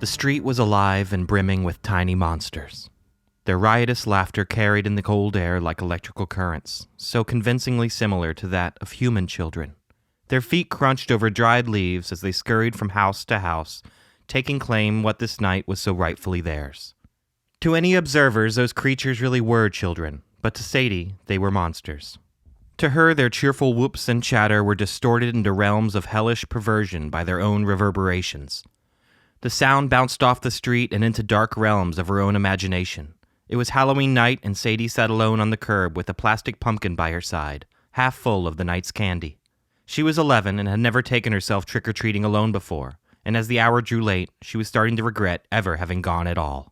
The street was alive and brimming with tiny monsters. Their riotous laughter carried in the cold air like electrical currents, so convincingly similar to that of human children. Their feet crunched over dried leaves as they scurried from house to house, taking claim what this night was so rightfully theirs. To any observers, those creatures really were children, but to Sadie, they were monsters. To her, their cheerful whoops and chatter were distorted into realms of hellish perversion by their own reverberations. The sound bounced off the street and into dark realms of her own imagination. It was Halloween night, and Sadie sat alone on the curb with a plastic pumpkin by her side, half full of the night's candy. She was 11 and had never taken herself trick-or-treating alone before, and as the hour drew late, she was starting to regret ever having gone at all.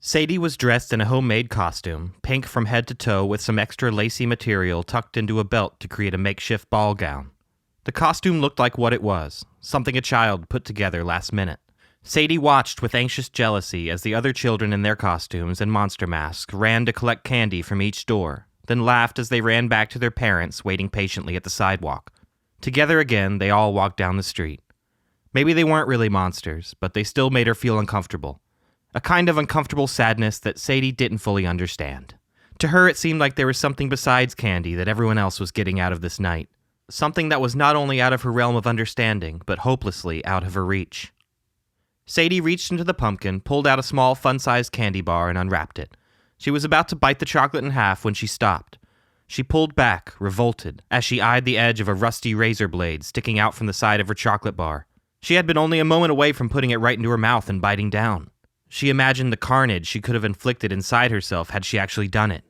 Sadie was dressed in a homemade costume, pink from head to toe with some extra lacy material tucked into a belt to create a makeshift ball gown. The costume looked like what it was, something a child put together last minute. Sadie watched with anxious jealousy as the other children in their costumes and monster masks ran to collect candy from each door, then laughed as they ran back to their parents waiting patiently at the sidewalk. Together again, they all walked down the street. Maybe they weren't really monsters, but they still made her feel uncomfortable. A kind of uncomfortable sadness that Sadie didn't fully understand. To her, it seemed like there was something besides candy that everyone else was getting out of this night. Something that was not only out of her realm of understanding, but hopelessly out of her reach. Sadie reached into the pumpkin, pulled out a small, fun-sized candy bar, and unwrapped it. She was about to bite the chocolate in half when she stopped. She pulled back, revolted, as she eyed the edge of a rusty razor blade sticking out from the side of her chocolate bar. She had been only a moment away from putting it right into her mouth and biting down. She imagined the carnage she could have inflicted inside herself had she actually done it.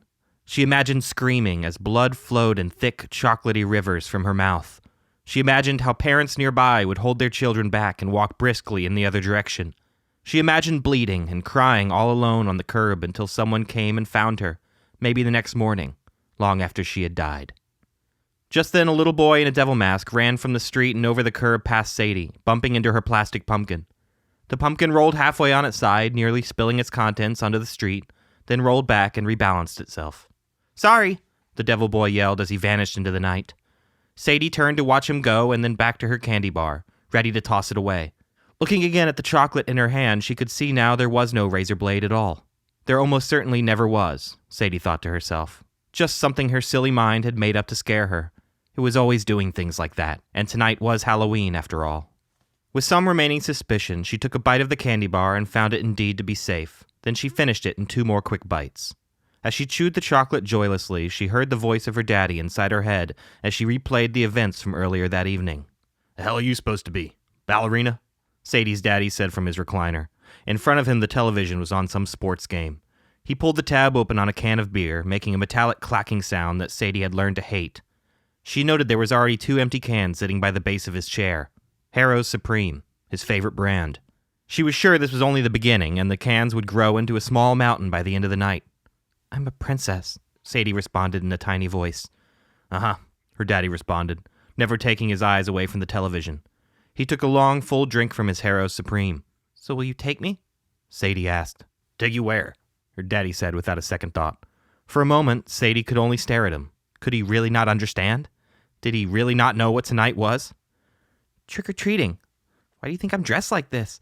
She imagined screaming as blood flowed in thick, chocolatey rivers from her mouth. She imagined how parents nearby would hold their children back and walk briskly in the other direction. She imagined bleeding and crying all alone on the curb until someone came and found her, maybe the next morning, long after she had died. Just then, a little boy in a devil mask ran from the street and over the curb past Sadie, bumping into her plastic pumpkin. The pumpkin rolled halfway on its side, nearly spilling its contents onto the street, then rolled back and rebalanced itself. "Sorry," the devil boy yelled as he vanished into the night. Sadie turned to watch him go and then back to her candy bar, ready to toss it away. Looking again at the chocolate in her hand, she could see now there was no razor blade at all. There almost certainly never was, Sadie thought to herself. Just something her silly mind had made up to scare her. It was always doing things like that, and tonight was Halloween after all. With some remaining suspicion, she took a bite of the candy bar and found it indeed to be safe. Then she finished it in 2 more quick bites. As she chewed the chocolate joylessly, she heard the voice of her daddy inside her head as she replayed the events from earlier that evening. "The hell are you supposed to be? Ballerina?" Sadie's daddy said from his recliner. In front of him, the television was on some sports game. He pulled the tab open on a can of beer, making a metallic clacking sound that Sadie had learned to hate. She noted there was already 2 empty cans sitting by the base of his chair. Harrow's Supreme, his favorite brand. She was sure this was only the beginning, and the cans would grow into a small mountain by the end of the night. "I'm a princess," Sadie responded in a tiny voice. "Uh-huh," her daddy responded, never taking his eyes away from the television. He took a long, full drink from his Harrow's Supreme. "So will you take me?" Sadie asked. "Take you where?" her daddy said without a second thought. For a moment, Sadie could only stare at him. Could he really not understand? Did he really not know what tonight was? "Trick-or-treating. Why do you think I'm dressed like this?"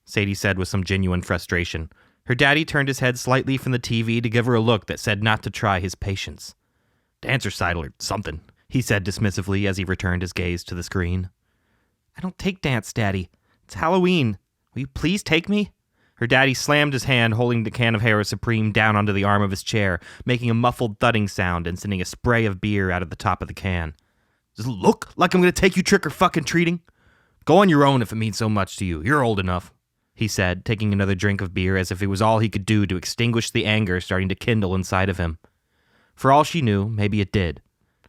Sadie said with some genuine frustration. Her daddy turned his head slightly from the TV to give her a look that said not to try his patience. "Dance recital or something," he said dismissively as he returned his gaze to the screen. "I don't take dance, Daddy. It's Halloween. Will you please take me?" Her daddy slammed his hand holding the can of Harrow's Supreme down onto the arm of his chair, making a muffled thudding sound and sending a spray of beer out of the top of the can. "Does it look like I'm going to take you trick-or-fucking-treating? Go on your own if it means so much to you. You're old enough," he said, taking another drink of beer as if it was all he could do to extinguish the anger starting to kindle inside of him. For all she knew, maybe it did.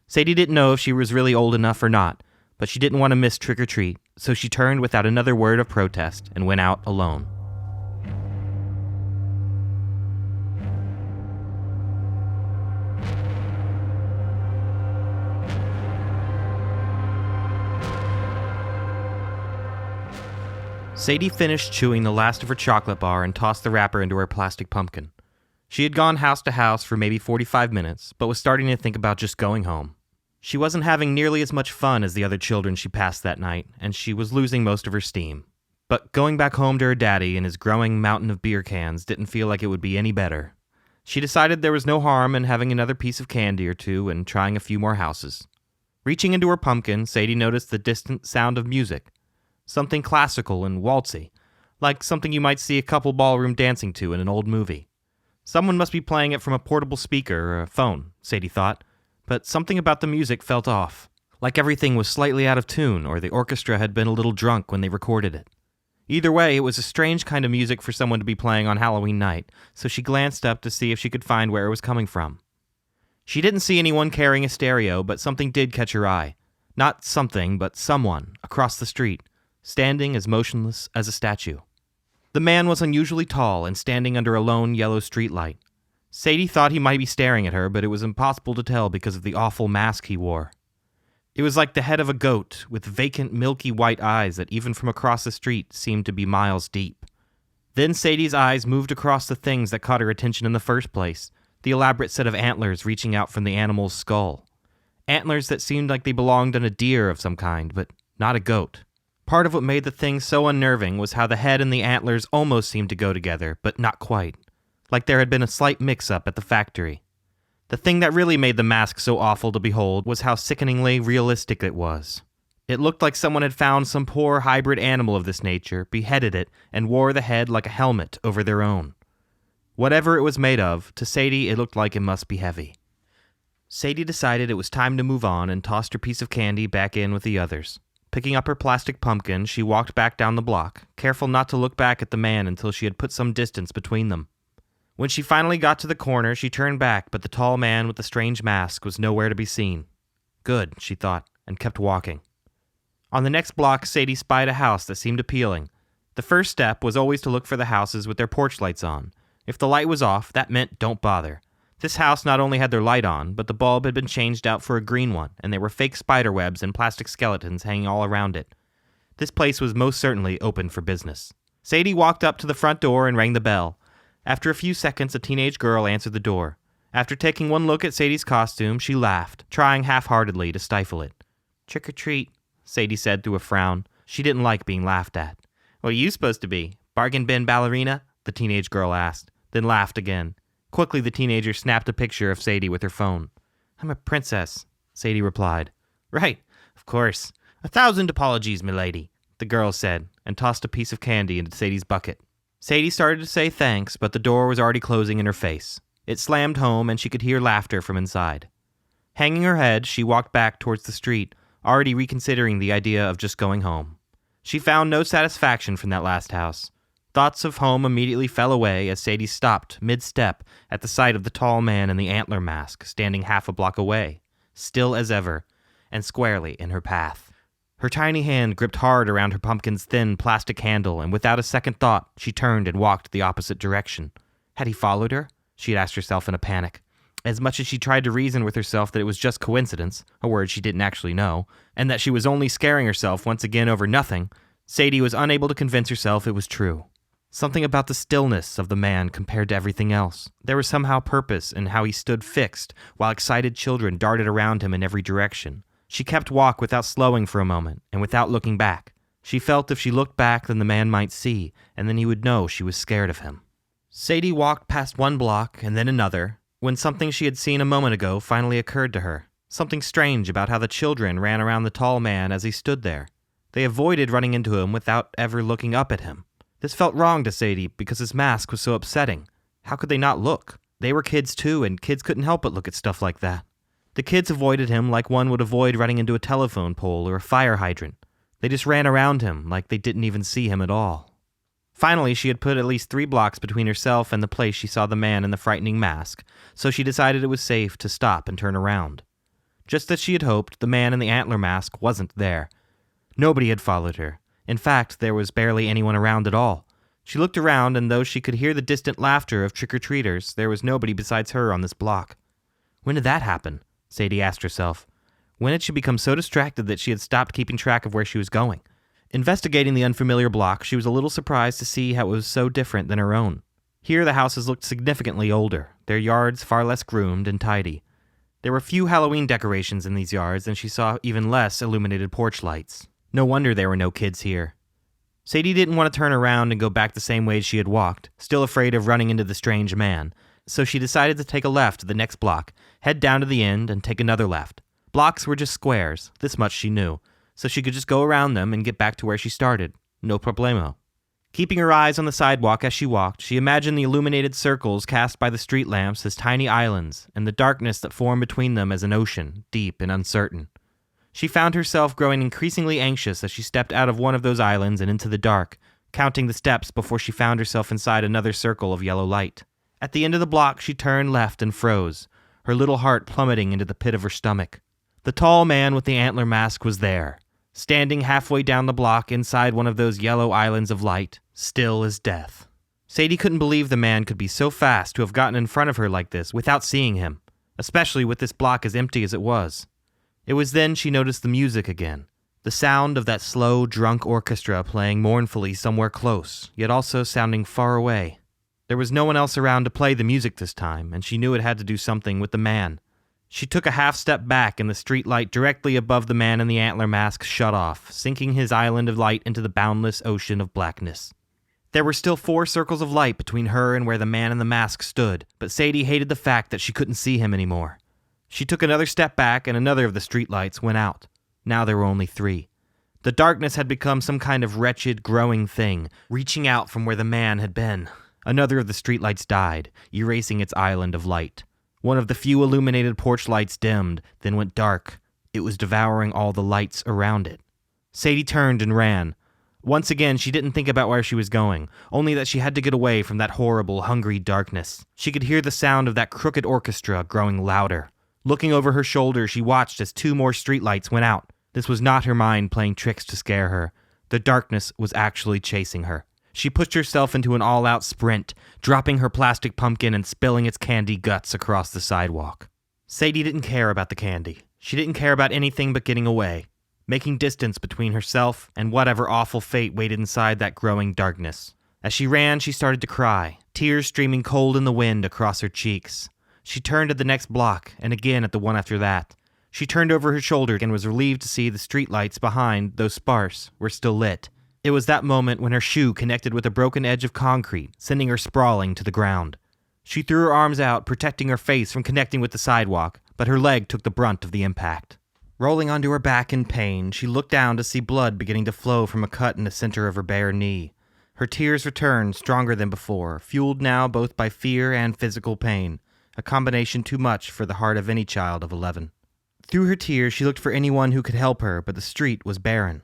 Sadie didn't know if she was really old enough or not, but she didn't want to miss trick-or-treat, so she turned without another word of protest and went out alone. Sadie finished chewing the last of her chocolate bar and tossed the wrapper into her plastic pumpkin. She had gone house to house for maybe 45 minutes, but was starting to think about just going home. She wasn't having nearly as much fun as the other children she passed that night, and she was losing most of her steam. But going back home to her daddy and his growing mountain of beer cans didn't feel like it would be any better. She decided there was no harm in having another piece of candy or two and trying a few more houses. Reaching into her pumpkin, Sadie noticed the distant sound of music. Something classical and waltzy, like something you might see a couple ballroom dancing to in an old movie. Someone must be playing it from a portable speaker or a phone, Sadie thought, but something about the music felt off, like everything was slightly out of tune or the orchestra had been a little drunk when they recorded it. Either way, it was a strange kind of music for someone to be playing on Halloween night, so she glanced up to see if she could find where it was coming from. She didn't see anyone carrying a stereo, but something did catch her eye. Not something, but someone, across the street, standing as motionless as a statue. The man was unusually tall and standing under a lone yellow streetlight. Sadie thought he might be staring at her, but it was impossible to tell because of the awful mask he wore. It was like the head of a goat, with vacant, milky white eyes that even from across the street seemed to be miles deep. Then Sadie's eyes moved across the things that caught her attention in the first place, the elaborate set of antlers reaching out from the animal's skull. Antlers that seemed like they belonged on a deer of some kind, but not a goat. Part of what made the thing so unnerving was how the head and the antlers almost seemed to go together, but not quite. Like there had been a slight mix-up at the factory. The thing that really made the mask so awful to behold was how sickeningly realistic it was. It looked like someone had found some poor hybrid animal of this nature, beheaded it, and wore the head like a helmet over their own. Whatever it was made of, to Sadie it looked like it must be heavy. Sadie decided it was time to move on and tossed her piece of candy back in with the others. Picking up her plastic pumpkin, she walked back down the block, careful not to look back at the man until she had put some distance between them. When she finally got to the corner, she turned back, but the tall man with the strange mask was nowhere to be seen. Good, she thought, and kept walking. On the next block, Sadie spied a house that seemed appealing. The first step was always to look for the houses with their porch lights on. If the light was off, that meant don't bother. This house not only had their light on, but the bulb had been changed out for a green one, and there were fake spider webs and plastic skeletons hanging all around it. This place was most certainly open for business. Sadie walked up to the front door and rang the bell. After a few seconds, a teenage girl answered the door. After taking one look at Sadie's costume, she laughed, trying half-heartedly to stifle it. "Trick or treat," Sadie said through a frown. She didn't like being laughed at. "What are you supposed to be? Bargain bin ballerina?" the teenage girl asked, then laughed again. Quickly, the teenager snapped a picture of Sadie with her phone. "I'm a princess," Sadie replied. "Right, of course. 1,000 apologies, milady," the girl said, and tossed a piece of candy into Sadie's bucket. Sadie started to say thanks, but the door was already closing in her face. It slammed home, and she could hear laughter from inside. Hanging her head, she walked back towards the street, already reconsidering the idea of just going home. She found no satisfaction from that last house. Thoughts of home immediately fell away as Sadie stopped mid-step at the sight of the tall man in the antler mask standing half a block away, still as ever, and squarely in her path. Her tiny hand gripped hard around her pumpkin's thin plastic handle, and without a second thought, she turned and walked the opposite direction. Had he followed her? She had asked herself in a panic. As much as she tried to reason with herself that it was just coincidence, a word she didn't actually know, and that she was only scaring herself once again over nothing, Sadie was unable to convince herself it was true. Something about the stillness of the man compared to everything else. There was somehow purpose in how he stood fixed, while excited children darted around him in every direction. She kept walk without slowing for a moment, and without looking back. She felt if she looked back, then the man might see, and then he would know she was scared of him. Sadie walked past one block, and then another, when something she had seen a moment ago finally occurred to her. Something strange about how the children ran around the tall man as he stood there. They avoided running into him without ever looking up at him. This felt wrong to Sadie because his mask was so upsetting. How could they not look? They were kids too, and kids couldn't help but look at stuff like that. The kids avoided him like one would avoid running into a telephone pole or a fire hydrant. They just ran around him like they didn't even see him at all. Finally, she had put at least 3 blocks between herself and the place she saw the man in the frightening mask, so she decided it was safe to stop and turn around. Just as she had hoped, the man in the antler mask wasn't there. Nobody had followed her. In fact, there was barely anyone around at all. She looked around, and though she could hear the distant laughter of trick-or-treaters, there was nobody besides her on this block. When did that happen? Sadie asked herself. When had she become so distracted that she had stopped keeping track of where she was going? Investigating the unfamiliar block, she was a little surprised to see how it was so different than her own. Here the houses looked significantly older, their yards far less groomed and tidy. There were few Halloween decorations in these yards, and she saw even less illuminated porch lights. No wonder there were no kids here. Sadie didn't want to turn around and go back the same way she had walked, still afraid of running into the strange man. So she decided to take a left to the next block, head down to the end, and take another left. Blocks were just squares, this much she knew, so she could just go around them and get back to where she started. No problemo. Keeping her eyes on the sidewalk as she walked, she imagined the illuminated circles cast by the street lamps as tiny islands, and the darkness that formed between them as an ocean, deep and uncertain. She found herself growing increasingly anxious as she stepped out of one of those islands and into the dark, counting the steps before she found herself inside another circle of yellow light. At the end of the block, she turned left and froze, her little heart plummeting into the pit of her stomach. The tall man with the antler mask was there, standing halfway down the block inside one of those yellow islands of light, still as death. Sadie couldn't believe the man could be so fast to have gotten in front of her like this without seeing him, especially with this block as empty as it was. It was then she noticed the music again, the sound of that slow, drunk orchestra playing mournfully somewhere close, yet also sounding far away. There was no one else around to play the music this time, and she knew it had to do something with the man. She took a half step back, and the street light directly above the man in the antler mask shut off, sinking his island of light into the boundless ocean of blackness. There were still 4 circles of light between her and where the man in the mask stood, but Sadie hated the fact that she couldn't see him anymore. She took another step back, and another of the streetlights went out. Now there were only 3. The darkness had become some kind of wretched, growing thing, reaching out from where the man had been. Another of the streetlights died, erasing its island of light. One of the few illuminated porch lights dimmed, then went dark. It was devouring all the lights around it. Sadie turned and ran. Once again, she didn't think about where she was going, only that she had to get away from that horrible, hungry darkness. She could hear the sound of that crooked orchestra growing louder. Looking over her shoulder, she watched as 2 more streetlights went out. This was not her mind playing tricks to scare her. The darkness was actually chasing her. She pushed herself into an all-out sprint, dropping her plastic pumpkin and spilling its candy guts across the sidewalk. Sadie didn't care about the candy. She didn't care about anything but getting away, making distance between herself and whatever awful fate waited inside that growing darkness. As she ran, she started to cry, tears streaming cold in the wind across her cheeks. She turned at the next block, and again at the one after that. She turned over her shoulder and was relieved to see the streetlights behind, though sparse, were still lit. It was that moment when her shoe connected with a broken edge of concrete, sending her sprawling to the ground. She threw her arms out, protecting her face from connecting with the sidewalk, but her leg took the brunt of the impact. Rolling onto her back in pain, she looked down to see blood beginning to flow from a cut in the center of her bare knee. Her tears returned, stronger than before, fueled now both by fear and physical pain, a combination too much for the heart of any child of 11. Through her tears, she looked for anyone who could help her, but the street was barren.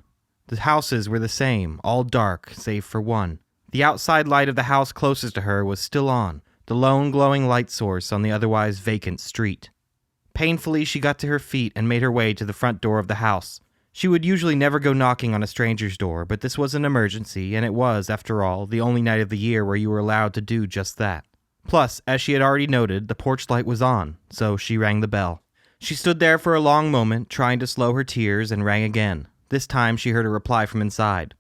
The houses were the same, all dark, save for one. The outside light of the house closest to her was still on, the lone glowing light source on the otherwise vacant street. Painfully, she got to her feet and made her way to the front door of the house. She would usually never go knocking on a stranger's door, but this was an emergency, and it was, after all, the only night of the year where you were allowed to do just that. Plus, as she had already noted, the porch light was on, so she rang the bell. She stood there for a long moment, trying to slow her tears, and rang again. This time she heard a reply from inside.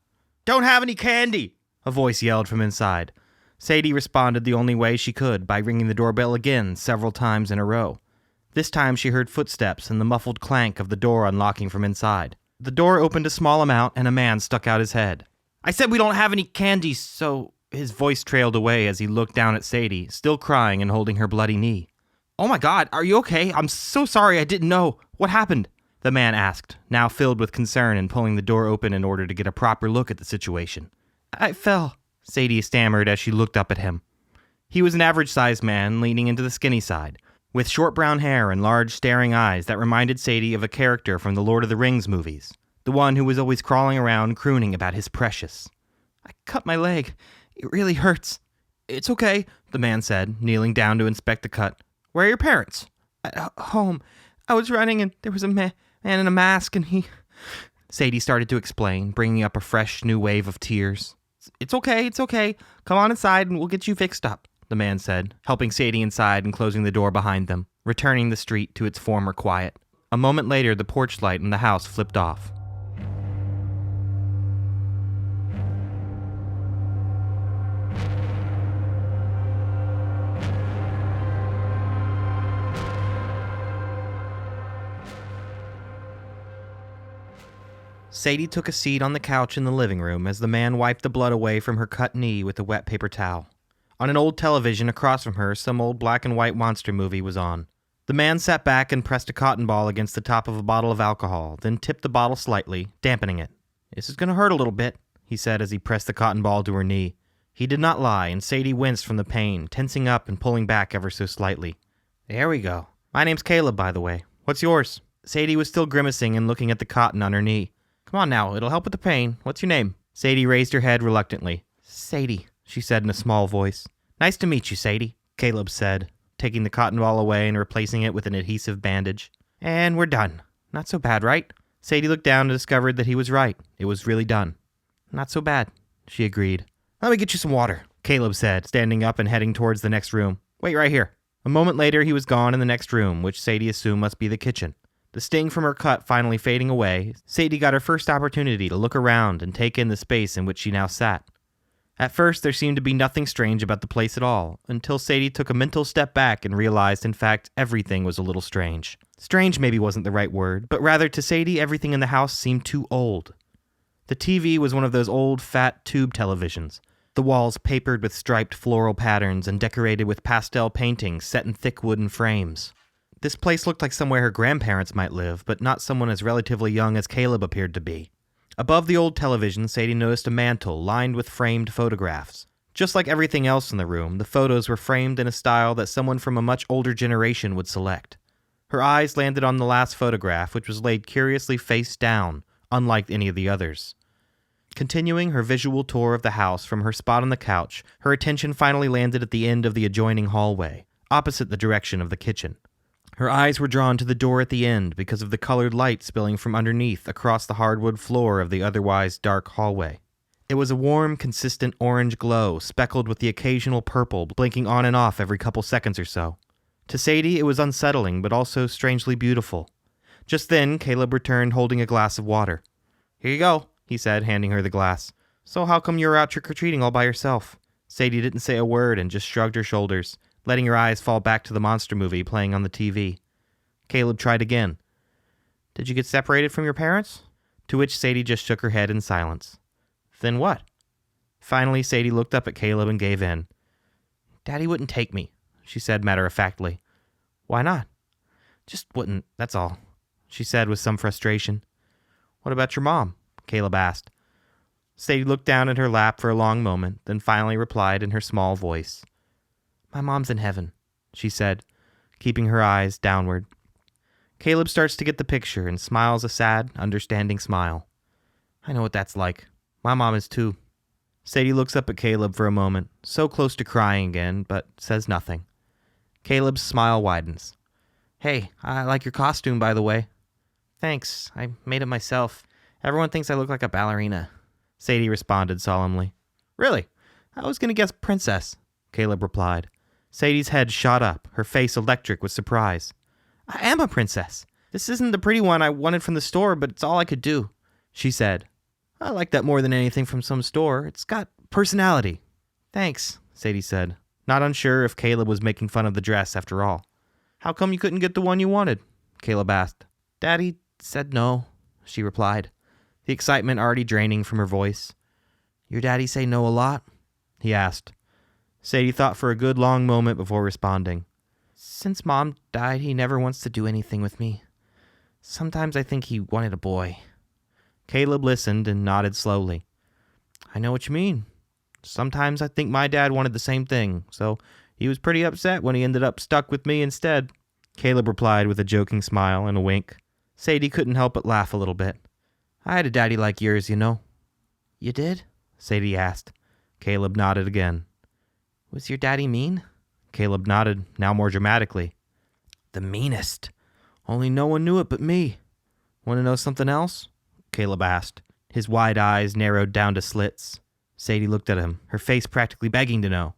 "Don't have any candy!" a voice yelled from inside. Sadie responded the only way she could, by ringing the doorbell again several times in a row. This time she heard footsteps and the muffled clank of the door unlocking from inside. The door opened a small amount and a man stuck out his head. "I said we don't have any candy, so..." His voice trailed away as he looked down at Sadie, still crying and holding her bloody knee. "Oh my God, are you okay? I'm so sorry, I didn't know. What happened?" the man asked, now filled with concern and pulling the door open in order to get a proper look at the situation. "I fell," Sadie stammered as she looked up at him. He was an average-sized man, leaning into the skinny side, with short brown hair and large staring eyes that reminded Sadie of a character from the Lord of the Rings movies, the one who was always crawling around crooning about his precious. "I cut my leg. It really hurts." "It's okay," the man said, kneeling down to inspect the cut. "Where are your parents?" "At home. I was running and there was a man in a mask and he..." Sadie started to explain, bringing up a fresh new wave of tears. It's okay. Come on inside and we'll get you fixed up," the man said, helping Sadie inside and closing the door behind them, returning the street to its former quiet. A moment later, the porch light in the house flipped off. Sadie took a seat on the couch in the living room as the man wiped the blood away from her cut knee with a wet paper towel. On an old television across from her, some old black and white monster movie was on. The man sat back and pressed a cotton ball against the top of a bottle of alcohol, then tipped the bottle slightly, dampening it. "This is going to hurt a little bit," he said as he pressed the cotton ball to her knee. He did not lie, and Sadie winced from the pain, tensing up and pulling back ever so slightly. "There we go. My name's Caleb, by the way. What's yours?" Sadie was still grimacing and looking at the cotton on her knee. "Come on now, it'll help with the pain. What's your name?" Sadie raised her head reluctantly. "Sadie," she said in a small voice. "Nice to meet you, Sadie," Caleb said, taking the cotton ball away and replacing it with an adhesive bandage. "And we're done. Not so bad, right?" Sadie looked down and discovered that he was right. It was really done. "Not so bad," she agreed. "Let me get you some water," Caleb said, standing up and heading towards the next room. "Wait right here." A moment later, he was gone in the next room, which Sadie assumed must be the kitchen. The sting from her cut finally fading away, Sadie got her first opportunity to look around and take in the space in which she now sat. At first, there seemed to be nothing strange about the place at all, until Sadie took a mental step back and realized, in fact, everything was a little strange. Strange maybe wasn't the right word, but rather to Sadie, everything in the house seemed too old. The TV was one of those old, fat tube televisions, the walls papered with striped floral patterns and decorated with pastel paintings set in thick wooden frames. This place looked like somewhere her grandparents might live, but not someone as relatively young as Caleb appeared to be. Above the old television, Sadie noticed a mantel lined with framed photographs. Just like everything else in the room, the photos were framed in a style that someone from a much older generation would select. Her eyes landed on the last photograph, which was laid curiously face down, unlike any of the others. Continuing her visual tour of the house from her spot on the couch, her attention finally landed at the end of the adjoining hallway, opposite the direction of the kitchen. Her eyes were drawn to the door at the end because of the colored light spilling from underneath across the hardwood floor of the otherwise dark hallway. It was a warm, consistent orange glow, speckled with the occasional purple blinking on and off every couple seconds or so. To Sadie, it was unsettling, but also strangely beautiful. Just then, Caleb returned holding a glass of water. "Here you go," he said, handing her the glass. "So how come you were out trick-or-treating all by yourself?" Sadie didn't say a word and just shrugged her shoulders, letting her eyes fall back to the monster movie playing on the TV. Caleb tried again. "Did you get separated from your parents?" To which Sadie just shook her head in silence. "Then what?" Finally, Sadie looked up at Caleb and gave in. "Daddy wouldn't take me," she said matter-of-factly. "Why not?" "Just wouldn't, that's all," she said with some frustration. "What about your mom?" Caleb asked. Sadie looked down at her lap for a long moment, then finally replied in her small voice. "My mom's in heaven," she said, keeping her eyes downward. Caleb starts to get the picture and smiles a sad, understanding smile. "I know what that's like. My mom is too." Sadie looks up at Caleb for a moment, so close to crying again, but says nothing. Caleb's smile widens. "Hey, I like your costume, by the way." "Thanks. I made it myself. Everyone thinks I look like a ballerina," Sadie responded solemnly. "Really? I was going to guess princess," Caleb replied. Sadie's head shot up, her face electric with surprise. "I am a princess. This isn't the pretty one I wanted from the store, but it's all I could do," she said. "I like that more than anything from some store. It's got personality." "Thanks," Sadie said, not unsure if Caleb was making fun of the dress after all. "How come you couldn't get the one you wanted?" Caleb asked. "Daddy said no," she replied, the excitement already draining from her voice. "Your daddy say no a lot?" he asked. Sadie thought for a good long moment before responding. "Since Mom died, he never wants to do anything with me. Sometimes I think he wanted a boy." Caleb listened and nodded slowly. "I know what you mean. Sometimes I think my dad wanted the same thing, so he was pretty upset when he ended up stuck with me instead," Caleb replied with a joking smile and a wink. Sadie couldn't help but laugh a little bit. "I had a daddy like yours, you know." "You did?" Sadie asked. Caleb nodded again. "Was your daddy mean?" Caleb nodded, now more dramatically. "The meanest. Only no one knew it but me. Want to know something else?" Caleb asked. His wide eyes narrowed down to slits. Sadie looked at him, her face practically begging to know.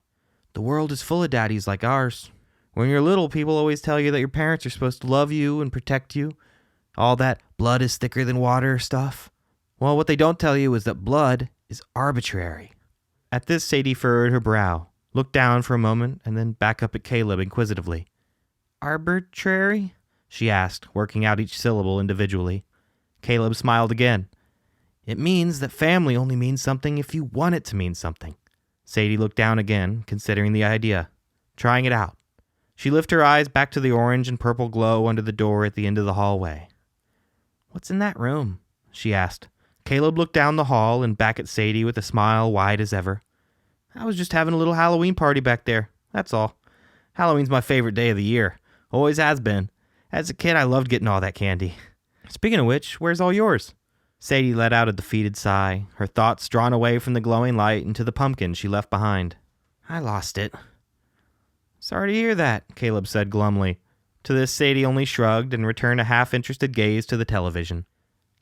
"The world is full of daddies like ours. When you're little, people always tell you that your parents are supposed to love you and protect you. All that blood is thicker than water stuff. Well, what they don't tell you is that blood is arbitrary." At this, Sadie furrowed her brow, looked down for a moment, and then back up at Caleb inquisitively. "Arbitrary?" she asked, working out each syllable individually. Caleb smiled again. It means that family only means something if you want it to mean something. Sadie looked down again, considering the idea, trying it out. She lifted her eyes back to the orange and purple glow under the door at the end of the hallway. "What's in that room?" she asked. Caleb looked down the hall and back at Sadie with a smile wide as ever. "I was just having a little Halloween party back there, that's all. Halloween's my favorite day of the year. Always has been. As a kid, I loved getting all that candy. Speaking of which, where's all yours?" Sadie let out a defeated sigh, her thoughts drawn away from the glowing light into the pumpkin she left behind. "I lost it." "Sorry to hear that," Caleb said glumly. To this, Sadie only shrugged and returned a half-interested gaze to the television.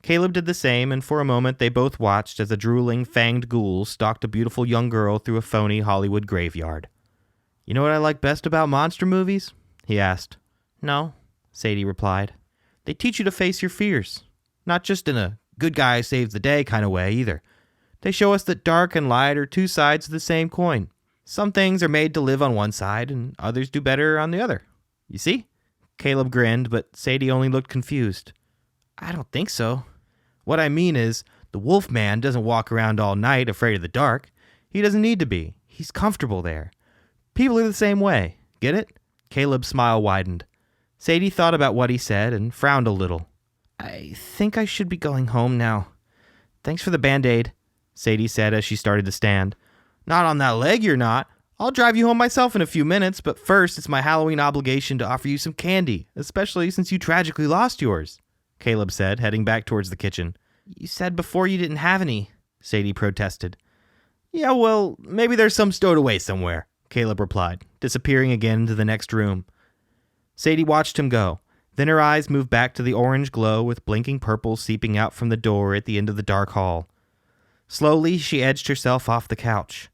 Caleb did the same, and for a moment they both watched as a drooling, fanged ghoul stalked a beautiful young girl through a phony Hollywood graveyard. "You know what I like best about monster movies?" he asked. "No," Sadie replied. "They teach you to face your fears. Not just in a good guy saves the day kind of way, either. They show us that dark and light are two sides of the same coin. Some things are made to live on one side, and others do better on the other. You see?" Caleb grinned, but Sadie only looked confused. "I don't think so. What I mean is, the wolf man doesn't walk around all night afraid of the dark. He doesn't need to be. He's comfortable there. People are the same way. Get it?" Caleb's smile widened. Sadie thought about what he said and frowned a little. "I think I should be going home now. Thanks for the Band-Aid," Sadie said as she started to stand. "Not on that leg, you're not. I'll drive you home myself in a few minutes, but first it's my Halloween obligation to offer you some candy, especially since you tragically lost yours," Caleb said, heading back towards the kitchen. "You said before you didn't have any," Sadie protested. "Yeah, well, maybe there's some stowed away somewhere," Caleb replied, disappearing again into the next room. Sadie watched him go. Then her eyes moved back to the orange glow with blinking purple seeping out from the door at the end of the dark hall. Slowly, she edged herself off the couch.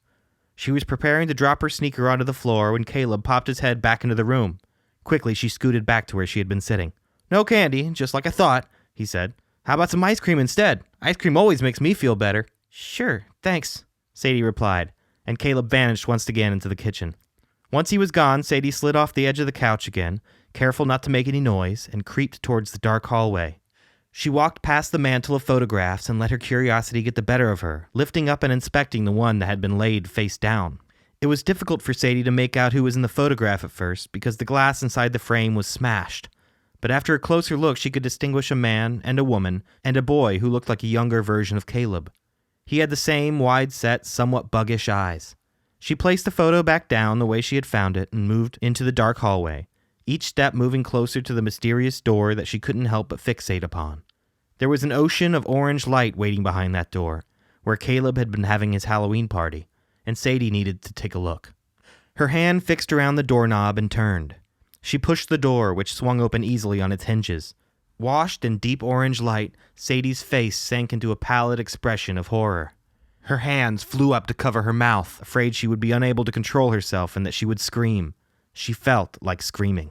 She was preparing to drop her sneaker onto the floor when Caleb popped his head back into the room. Quickly, she scooted back to where she had been sitting. "No candy, just like I thought," he said. "How about some ice cream instead? Ice cream always makes me feel better." "Sure, thanks," Sadie replied, and Caleb vanished once again into the kitchen. Once he was gone, Sadie slid off the edge of the couch again, careful not to make any noise, and creeped towards the dark hallway. She walked past the mantle of photographs and let her curiosity get the better of her, lifting up and inspecting the one that had been laid face down. It was difficult for Sadie to make out who was in the photograph at first because the glass inside the frame was smashed. But after a closer look, she could distinguish a man and a woman and a boy who looked like a younger version of Caleb. He had the same wide-set, somewhat buggish eyes. She placed the photo back down the way she had found it and moved into the dark hallway, each step moving closer to the mysterious door that she couldn't help but fixate upon. There was an ocean of orange light waiting behind that door, where Caleb had been having his Halloween party, and Sadie needed to take a look. Her hand fixed around the doorknob and turned. She pushed the door, which swung open easily on its hinges. Washed in deep orange light, Sadie's face sank into a pallid expression of horror. Her hands flew up to cover her mouth, afraid she would be unable to control herself and that she would scream. She felt like screaming.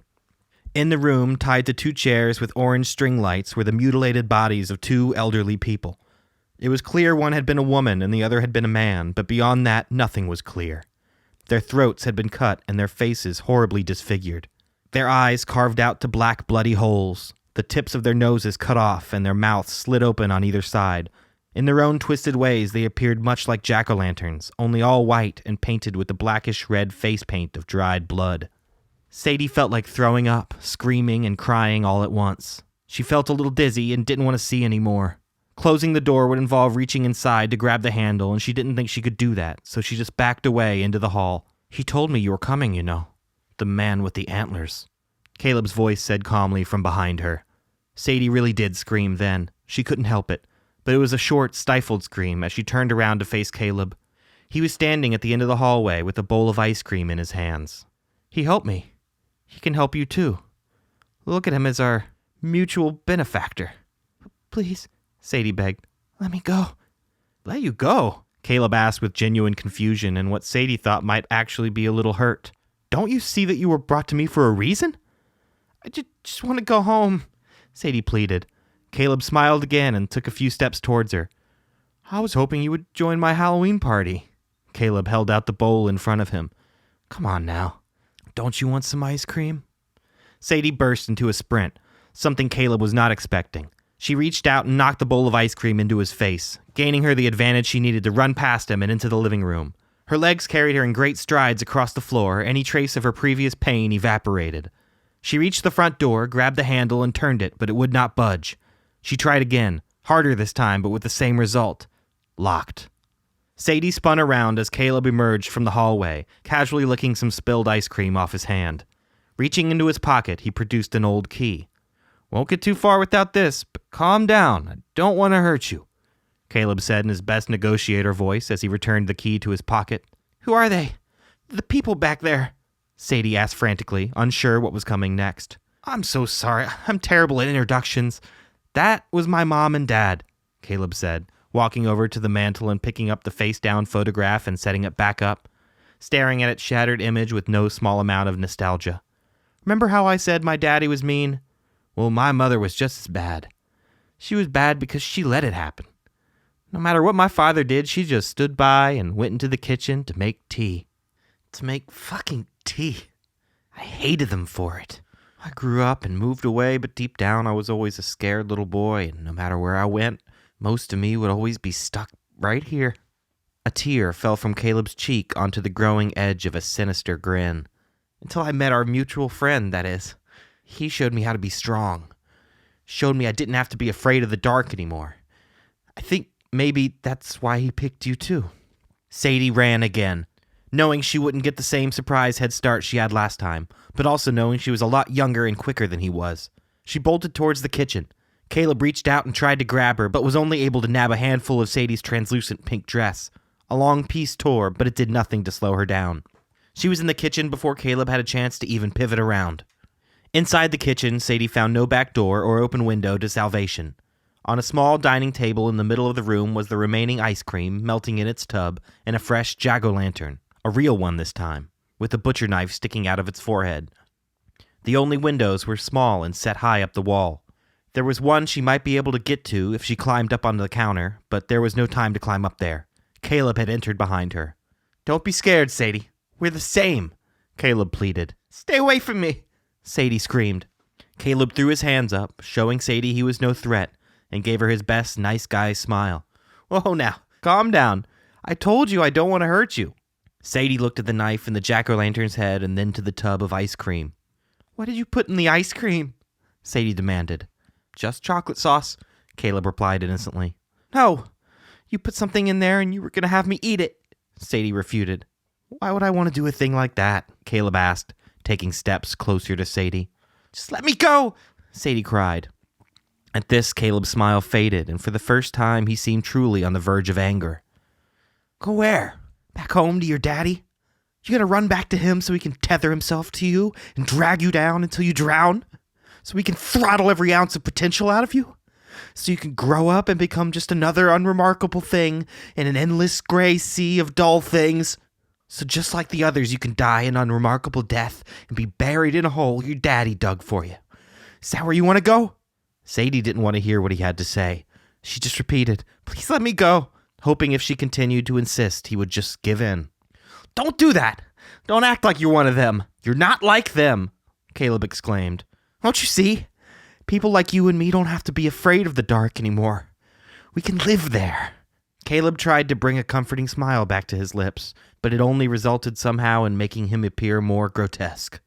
In the room, tied to two chairs with orange string lights, were the mutilated bodies of two elderly people. It was clear one had been a woman and the other had been a man, but beyond that, nothing was clear. Their throats had been cut and their faces horribly disfigured. Their eyes carved out to black, bloody holes, the tips of their noses cut off and their mouths slit open on either side. In their own twisted ways, they appeared much like jack-o'-lanterns, only all white and painted with the blackish-red face paint of dried blood. Sadie felt like throwing up, screaming and crying all at once. She felt a little dizzy and didn't want to see any more. Closing the door would involve reaching inside to grab the handle, and she didn't think she could do that, so she just backed away into the hall. "He told me you were coming, you know. The man with the antlers," Caleb's voice said calmly from behind her. Sadie really did scream then. She couldn't help it, but it was a short, stifled scream as she turned around to face Caleb. He was standing at the end of the hallway with a bowl of ice cream in his hands. "He helped me. He can help you too. Look at him as our mutual benefactor." "Please," Sadie begged, "let me go." "Let you go?" Caleb asked with genuine confusion and what Sadie thought might actually be a little hurt. "Don't you see that you were brought to me for a reason?" "I just want to go home," Sadie pleaded. Caleb smiled again and took a few steps towards her. "I was hoping you would join my Halloween party." Caleb held out the bowl in front of him. "Come on now. Don't you want some ice cream?" Sadie burst into a sprint, something Caleb was not expecting. She reached out and knocked the bowl of ice cream into his face, gaining her the advantage she needed to run past him and into the living room. Her legs carried her in great strides across the floor, any trace of her previous pain evaporated. She reached the front door, grabbed the handle, and turned it, but it would not budge. She tried again, harder this time, but with the same result. Locked. Sadie spun around as Caleb emerged from the hallway, casually licking some spilled ice cream off his hand. Reaching into his pocket, he produced an old key. "Won't get too far without this, but calm down. I don't want to hurt you," Caleb said in his best negotiator voice as he returned the key to his pocket. "Who are they? The people back there?" Sadie asked frantically, unsure what was coming next. "I'm so sorry. I'm terrible at introductions. That was my mom and dad," Caleb said, walking over to the mantel and picking up the face-down photograph and setting it back up, staring at its shattered image with no small amount of nostalgia. "Remember how I said my daddy was mean? Well, my mother was just as bad. She was bad because she let it happen. No matter what my father did, she just stood by and went into the kitchen to make tea. To make fucking tea. I hated them for it. I grew up and moved away, but deep down I was always a scared little boy, and no matter where I went, most of me would always be stuck right here." A tear fell from Caleb's cheek onto the growing edge of a sinister grin. "Until I met our mutual friend, that is. He showed me how to be strong. Showed me I didn't have to be afraid of the dark anymore. I think maybe that's why he picked you too." Sadie ran again, knowing she wouldn't get the same surprise head start she had last time, but also knowing she was a lot younger and quicker than he was. She bolted towards the kitchen. Caleb reached out and tried to grab her, but was only able to nab a handful of Sadie's translucent pink dress. A long piece tore, but it did nothing to slow her down. She was in the kitchen before Caleb had a chance to even pivot around. Inside the kitchen, Sadie found no back door or open window to salvation. On a small dining table in the middle of the room was the remaining ice cream melting in its tub and a fresh jack-o'-lantern, a real one this time, with a butcher knife sticking out of its forehead. The only windows were small and set high up the wall. There was one she might be able to get to if she climbed up onto the counter, but there was no time to climb up there. Caleb had entered behind her. "Don't be scared, Sadie. We're the same," Caleb pleaded. "Stay away from me," Sadie screamed. Caleb threw his hands up, showing Sadie he was no threat, and gave her his best nice guy smile. "Whoa now, calm down. I told you I don't want to hurt you." Sadie looked at the knife in the jack-o'-lantern's head and then to the tub of ice cream. "What did you put in the ice cream?" Sadie demanded. "Just chocolate sauce," Caleb replied innocently. "No, you put something in there and you were going to have me eat it," Sadie refuted. "Why would I want to do a thing like that?" Caleb asked, taking steps closer to Sadie. "Just let me go," Sadie cried. At this, Caleb's smile faded, and for the first time he seemed truly on the verge of anger. "Go where? Back home to your daddy? You gonna run back to him so he can tether himself to you and drag you down until you drown? So he can throttle every ounce of potential out of you? So you can grow up and become just another unremarkable thing in an endless gray sea of dull things? So just like the others, you can die an unremarkable death and be buried in a hole your daddy dug for you. Is that where you want to go?" Sadie didn't want to hear what he had to say. She just repeated, "Please let me go," hoping if she continued to insist, he would just give in. "Don't do that. Don't act like you're one of them. You're not like them," Caleb exclaimed. "Don't you see? People like you and me don't have to be afraid of the dark anymore. We can live there." Caleb tried to bring a comforting smile back to his lips, but it only resulted somehow in making him appear more grotesque.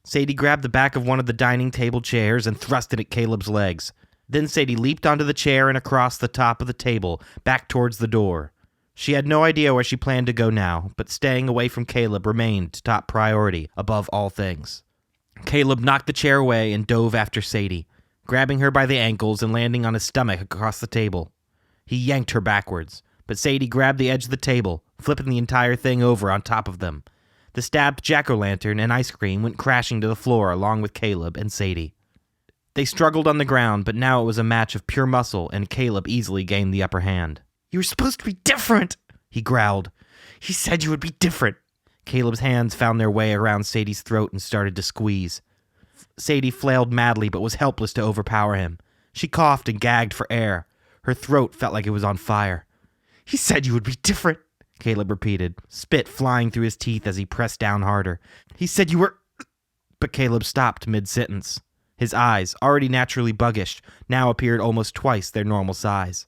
Sadie grabbed the back of one of the dining table chairs and thrust it at Caleb's legs. Then Sadie leaped onto the chair and across the top of the table, back towards the door. She had no idea where she planned to go now, but staying away from Caleb remained top priority above all things. Caleb knocked the chair away and dove after Sadie, grabbing her by the ankles and landing on his stomach across the table. He yanked her backwards, but Sadie grabbed the edge of the table, flipping the entire thing over on top of them. The stabbed jack-o'-lantern and ice cream went crashing to the floor along with Caleb and Sadie. They struggled on the ground, but now it was a match of pure muscle, and Caleb easily gained the upper hand. "You were supposed to be different," he growled. "He said you would be different." Caleb's hands found their way around Sadie's throat and started to squeeze. Sadie flailed madly but was helpless to overpower him. She coughed and gagged for air. Her throat felt like it was on fire. "He said you would be different," Caleb repeated, spit flying through his teeth as he pressed down harder. "He said you were—" But Caleb stopped mid-sentence. His eyes, already naturally buggish, now appeared almost twice their normal size.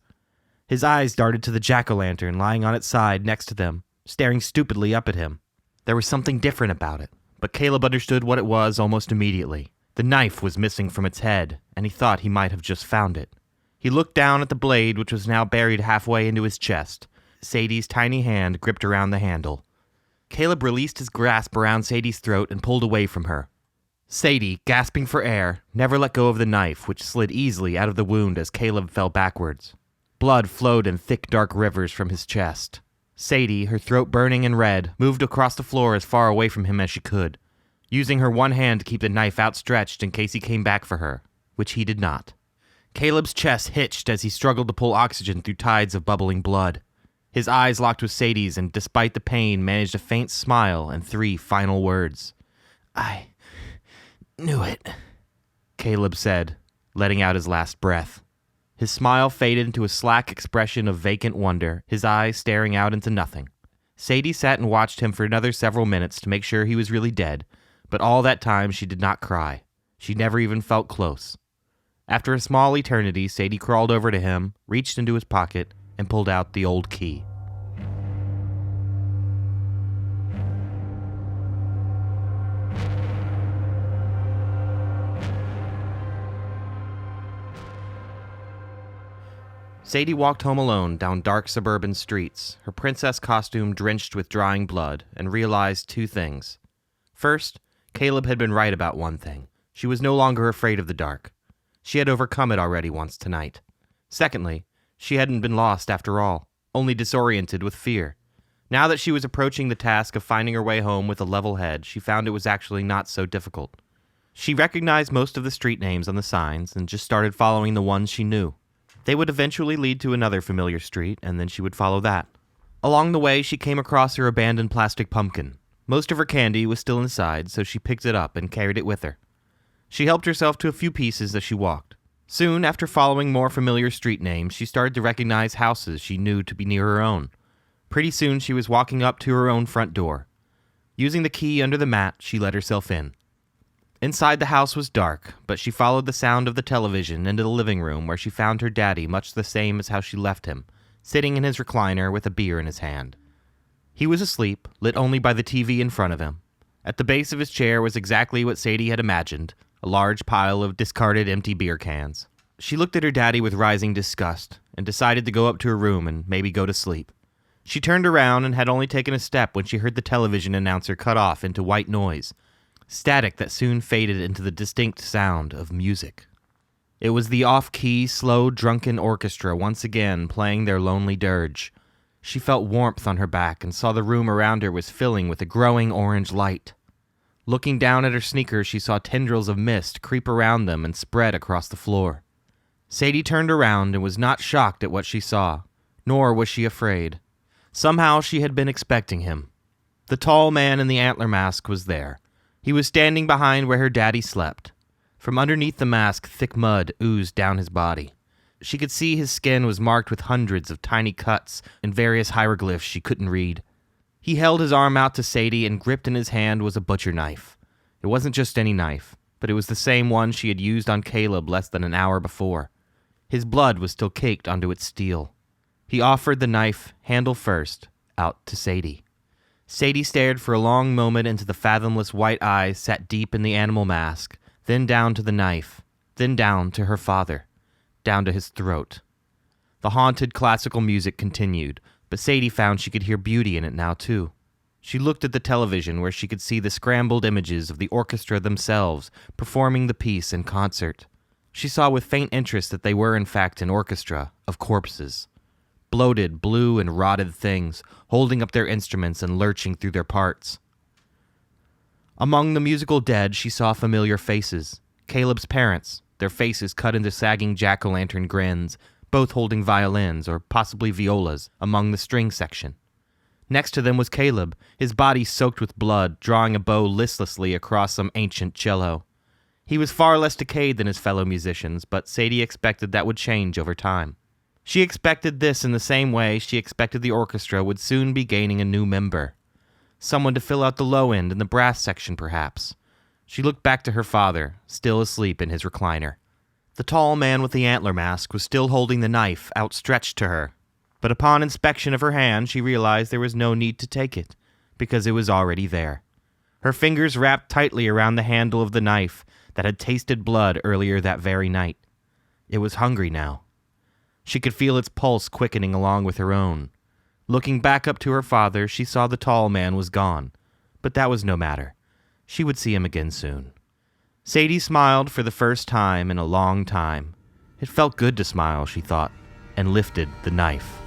His eyes darted to the jack-o'-lantern lying on its side next to them, staring stupidly up at him. There was something different about it, but Caleb understood what it was almost immediately. The knife was missing from its head, and he thought he might have just found it. He looked down at the blade, which was now buried halfway into his chest. Sadie's tiny hand gripped around the handle. Caleb released his grasp around Sadie's throat and pulled away from her. Sadie, gasping for air, never let go of the knife, which slid easily out of the wound as Caleb fell backwards. Blood flowed in thick, dark rivers from his chest. Sadie, her throat burning and red, moved across the floor as far away from him as she could, using her one hand to keep the knife outstretched in case he came back for her, which he did not. Caleb's chest hitched as he struggled to pull oxygen through tides of bubbling blood. His eyes locked with Sadie's and, despite the pain, managed a faint smile and 3 final words. "I knew it," Caleb said, letting out his last breath. His smile faded into a slack expression of vacant wonder, his eyes staring out into nothing. Sadie sat and watched him for another several minutes to make sure he was really dead, but all that time she did not cry. She never even felt close. After a small eternity, Sadie crawled over to him, reached into his pocket, and pulled out the old key. Sadie walked home alone down dark suburban streets, her princess costume drenched with drying blood, and realized 2 things. First, Caleb had been right about one thing. She was no longer afraid of the dark. She had overcome it already once tonight. Secondly, she hadn't been lost after all, only disoriented with fear. Now that she was approaching the task of finding her way home with a level head, she found it was actually not so difficult. She recognized most of the street names on the signs and just started following the ones she knew. They would eventually lead to another familiar street, and then she would follow that. Along the way, she came across her abandoned plastic pumpkin. Most of her candy was still inside, so she picked it up and carried it with her. She helped herself to a few pieces as she walked. Soon, after following more familiar street names, she started to recognize houses she knew to be near her own. Pretty soon, she was walking up to her own front door. Using the key under the mat, she let herself in. Inside the house was dark, but she followed the sound of the television into the living room where she found her daddy much the same as how she left him, sitting in his recliner with a beer in his hand. He was asleep, lit only by the TV in front of him. At the base of his chair was exactly what Sadie had imagined, a large pile of discarded empty beer cans. She looked at her daddy with rising disgust and decided to go up to her room and maybe go to sleep. She turned around and had only taken a step when she heard the television announcer cut off into white noise, static that soon faded into the distinct sound of music. It was the off-key, slow, drunken orchestra once again playing their lonely dirge. She felt warmth on her back and saw the room around her was filling with a growing orange light. Looking down at her sneakers, she saw tendrils of mist creep around them and spread across the floor. Sadie turned around and was not shocked at what she saw, nor was she afraid. Somehow she had been expecting him. The tall man in the antler mask was there. He was standing behind where her daddy slept. From underneath the mask, thick mud oozed down his body. She could see his skin was marked with hundreds of tiny cuts and various hieroglyphs she couldn't read. He held his arm out to Sadie, and gripped in his hand was a butcher knife. It wasn't just any knife, but it was the same one she had used on Caleb less than an hour before. His blood was still caked onto its steel. He offered the knife, handle first, out to Sadie. Sadie stared for a long moment into the fathomless white eyes set deep in the animal mask, then down to the knife, then down to her father, down to his throat. The haunted classical music continued, but Sadie found she could hear beauty in it now too. She looked at the television where she could see the scrambled images of the orchestra themselves performing the piece in concert. She saw with faint interest that they were in fact an orchestra of corpses. Bloated, blue, and rotted things, holding up their instruments and lurching through their parts. Among the musical dead, she saw familiar faces. Caleb's parents, their faces cut into sagging jack-o'-lantern grins, both holding violins, or possibly violas, among the string section. Next to them was Caleb, his body soaked with blood, drawing a bow listlessly across some ancient cello. He was far less decayed than his fellow musicians, but Sadie expected that would change over time. She expected this in the same way she expected the orchestra would soon be gaining a new member. Someone to fill out the low end and the brass section, perhaps. She looked back to her father, still asleep in his recliner. The tall man with the antler mask was still holding the knife outstretched to her, but upon inspection of her hand she realized there was no need to take it, because it was already there. Her fingers wrapped tightly around the handle of the knife that had tasted blood earlier that very night. It was hungry now. She could feel its pulse quickening along with her own. Looking back up to her father, she saw the tall man was gone, but that was no matter. She would see him again soon. Sadie smiled for the first time in a long time. It felt good to smile, she thought, and lifted the knife.